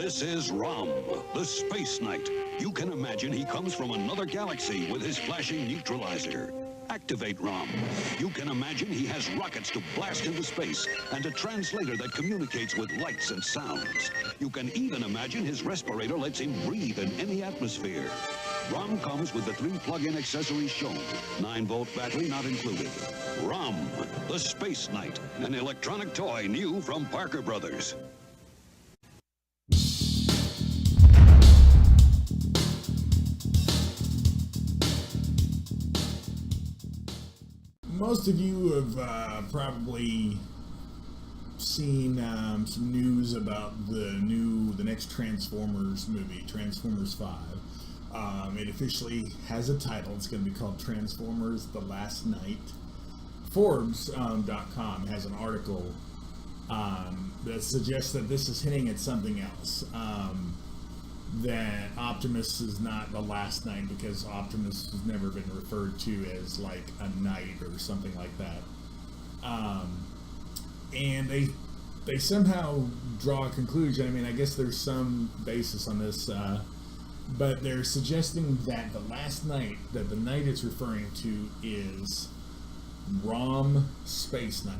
This is ROM, the Space Knight. You can imagine he comes from another galaxy with his flashing neutralizer. Activate ROM. You can imagine he has rockets to blast into space and a translator that communicates with lights and sounds. You can even imagine his respirator lets him breathe in any atmosphere. ROM comes with the 3 plug-in accessories shown. 9-volt battery not included. ROM, the Space Knight, an electronic toy new from Parker Brothers. Most of you have probably seen some news about the next Transformers movie, Transformers 5. It officially has a title. It's going to be called Transformers: The Last Night. Forbes.com has an article that suggests that this is hinting at something else. That Optimus is not the last knight, because Optimus has never been referred to as like a knight or something like that. And they somehow draw a conclusion. I mean, I guess there's some basis on this, but they're suggesting that the last knight, that the knight it's referring to is ROM Space Knight.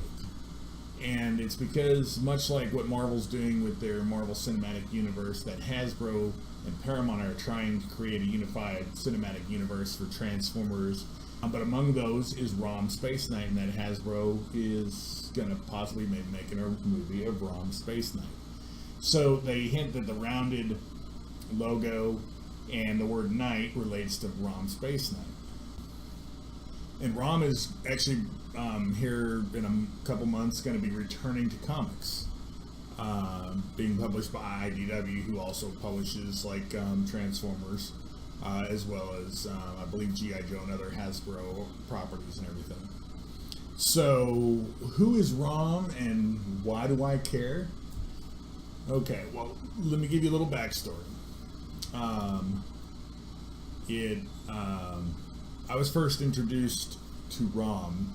And it's because, much like what Marvel's doing with their Marvel Cinematic Universe, that Hasbro and Paramount are trying to create a unified cinematic universe for Transformers. But among those is ROM Space Knight, and that Hasbro is going to possibly be making a movie of ROM Space Knight. So they hint that the rounded logo and the word knight relates to ROM Space Knight. And ROM is actually here in a couple months going to be returning to comics, being published by IDW, who also publishes like Transformers, as well as I believe GIJOE and other Hasbro properties and everything. So who is ROM and why do I care? Okay, well, let me give you a little backstory. I was first introduced to ROM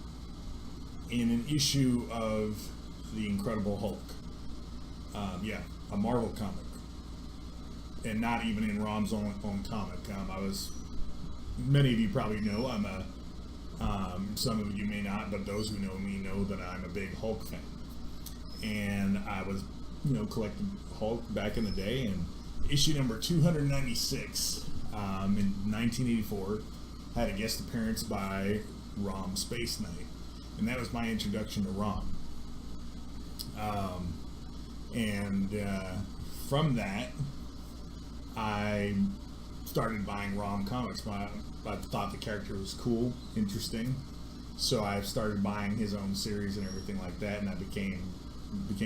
in an issue of The Incredible Hulk. A Marvel comic. And not even in ROM's own comic. Many of you probably know I'm some of you may not, but those who know me know that I'm a big Hulk fan. And I was, collecting Hulk back in the day, and issue number 296 in 1984 had a guest appearance by ROM Space Knight, and that was my introduction to ROM. From that, I started buying ROM comics. I thought the character was cool, interesting, so I started buying his own series and everything like that, and I became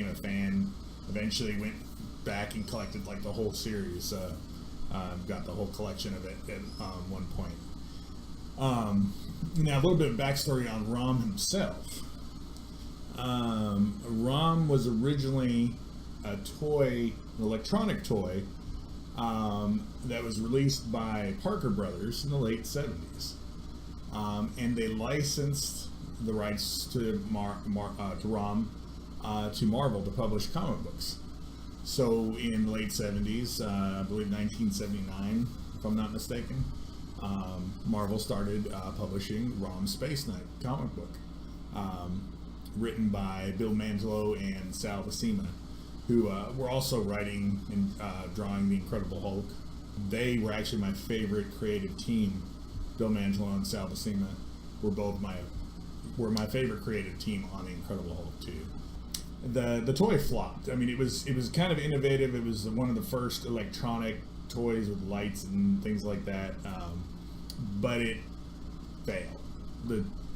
a fan. Eventually went back and collected like the whole series. Got the whole collection of it at one point. Now, a little bit of backstory on ROM himself. ROM was originally a toy, an electronic toy, that was released by Parker Brothers in the late 70s. And they licensed the rights to ROM to Marvel to publish comic books. So in the late 70s, I believe 1979, if I'm not mistaken, Marvel started publishing ROM Space Knight comic book, written by Bill Mantlo and Sal Buscema, who were also writing and drawing The Incredible Hulk. They were actually my favorite creative team. Bill Mantlo and Sal Buscema were my favorite creative team on The Incredible Hulk too. The toy flopped. I mean, it was kind of innovative. It was one of the first electronic toys with lights and things like that, but it failed.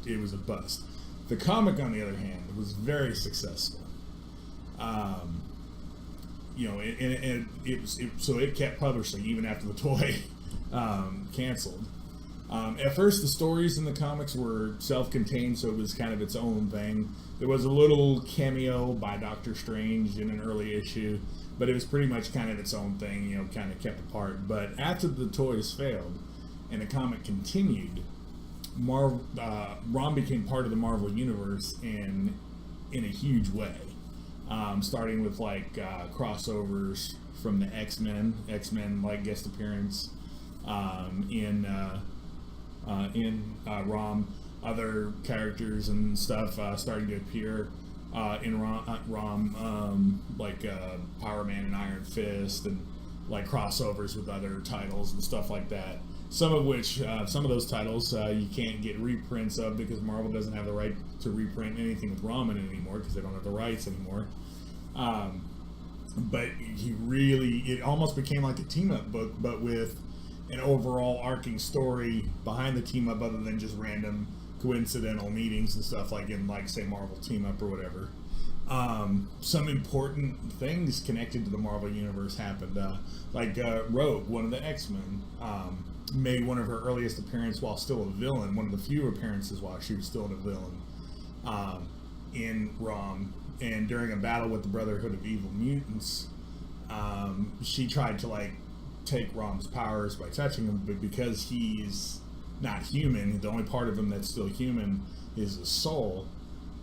It was a bust. The comic, on the other hand, was very successful. So it kept publishing even after the toy canceled. At first, the stories in the comics were self-contained, so it was kind of its own thing. There was a little cameo by Doctor Strange in an early issue, but it was pretty much kind of its own thing, kind of kept apart. But after the toys failed and the comic continued, ROM became part of the Marvel Universe in a huge way. starting with like crossovers from the X-Men like guest appearance in ROM, other characters and stuff starting to appear in ROM, like Power Man and Iron Fist, and like crossovers with other titles and stuff like that. Some of which, some of those titles you can't get reprints of because Marvel doesn't have the right to reprint anything with ROM in it anymore because they don't have the rights anymore. But it almost became like a team-up book, but with an overall arcing story behind the team-up other than just random coincidental meetings and stuff like in, like, say, Marvel Team-Up or whatever. Some important things connected to the Marvel Universe happened. Rogue, one of the X-Men, made one of her earliest appearances while still a villain, one of the few appearances while she was still a villain in ROM. And during a battle with the Brotherhood of Evil Mutants, she tried to, like, take ROM's powers by touching him, but because he's not human, the only part of him that's still human is his soul.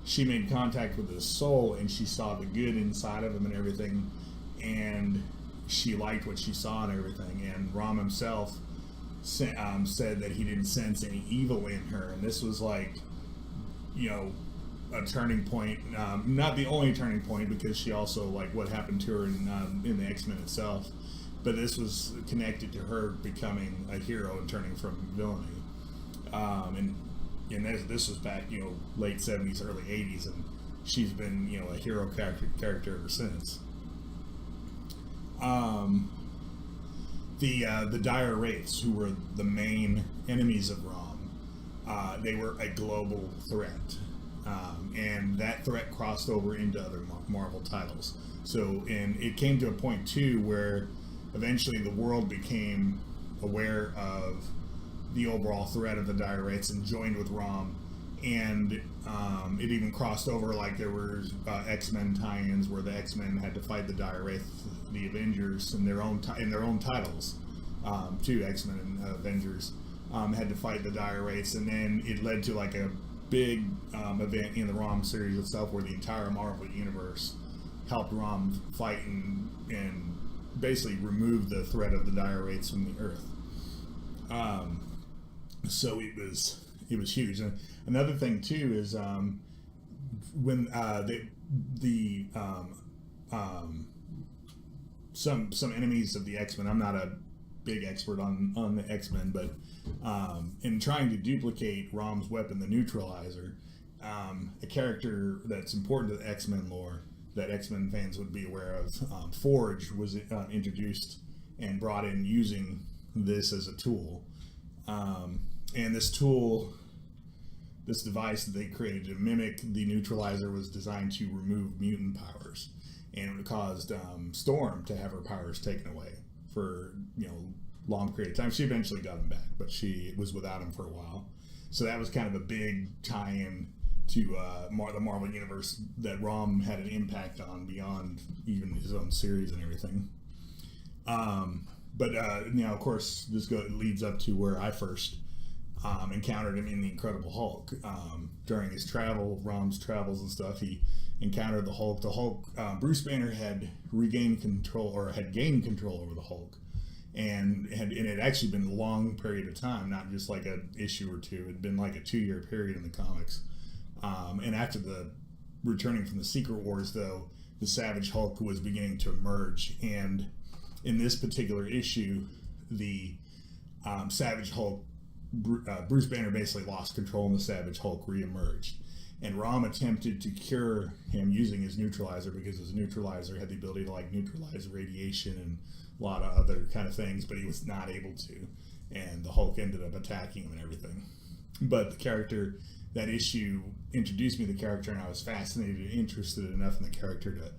She made contact with his soul, and she saw the good inside of him and everything, and she liked what she saw and everything. And ROM himself said that he didn't sense any evil in her, and this was like, you know, a turning point. Not the only turning point, because she also, like, what happened to her in the X-Men itself, but this was connected to her becoming a hero and turning from villainy. And this was back, you know, late 70s, early 80s, and she's been, you know, a hero character ever since. The Dire Wraiths, who were the main enemies of ROM, they were a global threat, and that threat crossed over into other Marvel titles. So, and it came to a point too where eventually the world became aware of the overall threat of the Dire Wraiths and joined with ROM, and it even crossed over, like there were X-Men tie-ins where the X-Men had to fight the Dire Wraiths, the Avengers, in their own titles. Two X-Men and Avengers had to fight the Dire Wraiths, and then it led to like a big event in the ROM series itself where the entire Marvel Universe helped ROM fight and basically remove the threat of the Dire Wraiths from the Earth. So it was huge. And another thing too is when some enemies of the X-Men. I'm not a big expert on the X-Men, but in trying to duplicate ROM's weapon, the Neutralizer, a character that's important to the X-Men lore that X-Men fans would be aware of, Forge, was introduced and brought in using this as a tool. And this tool, this device that they created to mimic the Neutralizer, was designed to remove mutant powers, and it caused Storm to have her powers taken away for, you know, long period of time. She eventually got them back, but she was without them for a while. So that was kind of a big tie-in to the Marvel Universe that ROM had an impact on beyond even his own series and everything. But you know, of course, this leads up to where I first encountered him in the Incredible Hulk. During his ROM's travels and stuff, he encountered the Hulk. The Hulk, Bruce Banner had gained control over the Hulk, and it had actually been a long period of time, not just like an issue or two. It had been like a 2-year period in the comics. And after the returning from the Secret Wars, though, the Savage Hulk was beginning to emerge, and in this particular issue, the Savage Hulk, Bruce Banner basically lost control, and the Savage Hulk reemerged. And ROM attempted to cure him using his Neutralizer, because his Neutralizer had the ability to, like, neutralize radiation and a lot of other kind of things, but he was not able to. And the Hulk ended up attacking him and everything. But the character, that issue introduced me to the character, and I was fascinated and interested enough in the character to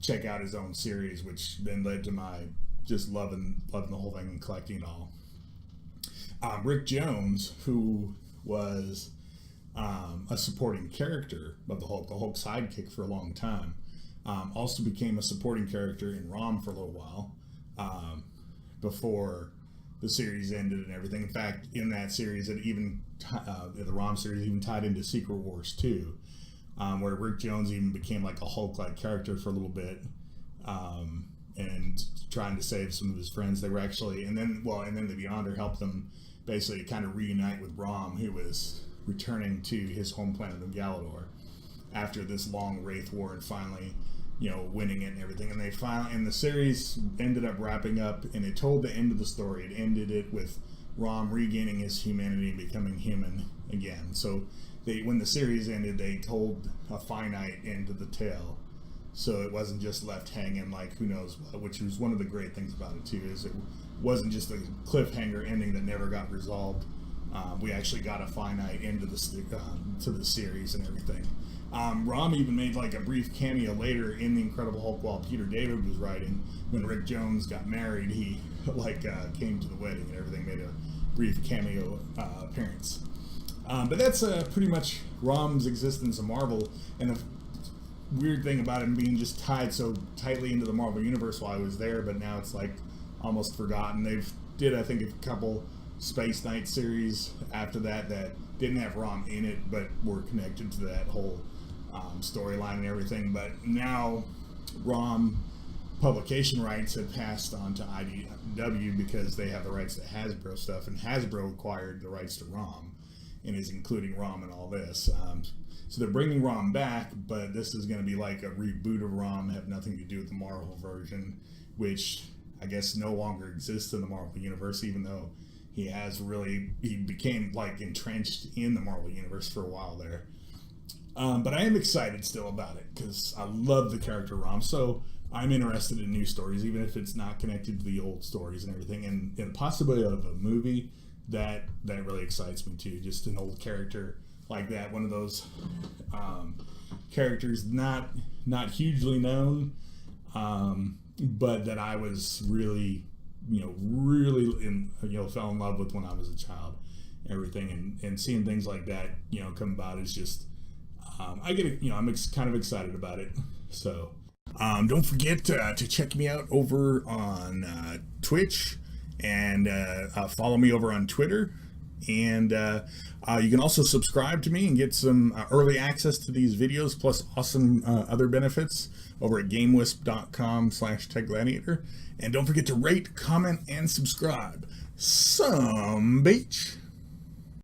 check out his own series, which then led to my just loving the whole thing and collecting it all. Rick Jones, who was a supporting character of the Hulk sidekick for a long time, also became a supporting character in ROM for a little while before the series ended and everything. In fact, in that series, the ROM series even tied into Secret Wars 2, where Rick Jones even became like a Hulk-like character for a little bit, and trying to save some of his friends. They were actually, and then the Beyonder helped them basically kind of reunite with Rom, who was returning to his home planet of Galador after this long Wraith War, and finally, winning it and everything. And and the series ended up wrapping up, and it told the end of the story. It ended it with Rom regaining his humanity and becoming human again. So when the series ended, they told a finite end to the tale. So it wasn't just left hanging like who knows what, which was one of the great things about it too, is it wasn't just a cliffhanger ending that never got resolved. We actually got a finite end to the series and everything. Rom even made like a brief cameo later in the Incredible Hulk while Peter David was writing. When Rick Jones got married, he came to the wedding and everything, made a brief cameo appearance. But that's pretty much Rom's existence of Marvel, and the weird thing about him being just tied so tightly into the Marvel Universe while I was there, but now it's like almost forgotten. They've did, I think, a couple Space Knight series after that didn't have Rom in it, but were connected to that whole storyline and everything. But now Rom publication rights have passed on to IDW because they have the rights to Hasbro stuff, and Hasbro acquired the rights to Rom and is including Rom in all this. So they're bringing Rom back, but this is going to be like a reboot of Rom, have nothing to do with the Marvel version, which I guess no longer exists in the Marvel Universe, even though he became like entrenched in the Marvel Universe for a while there. But I am excited still about it because I love the character Rom, so I'm interested in new stories, even if it's not connected to the old stories and everything, and the possibility of a movie that really excites me too. Just an old character like that, one of those characters not hugely known, but that I was really fell in love with when I was a child. Everything and seeing things like that come about is just I'm kind of excited about it. So don't forget to check me out over on Twitch, and follow me over on Twitter. And you can also subscribe to me and get some early access to these videos, plus awesome other benefits over at gamewisp.com/techgladiator. And don't forget to rate, comment, and subscribe. Some beach.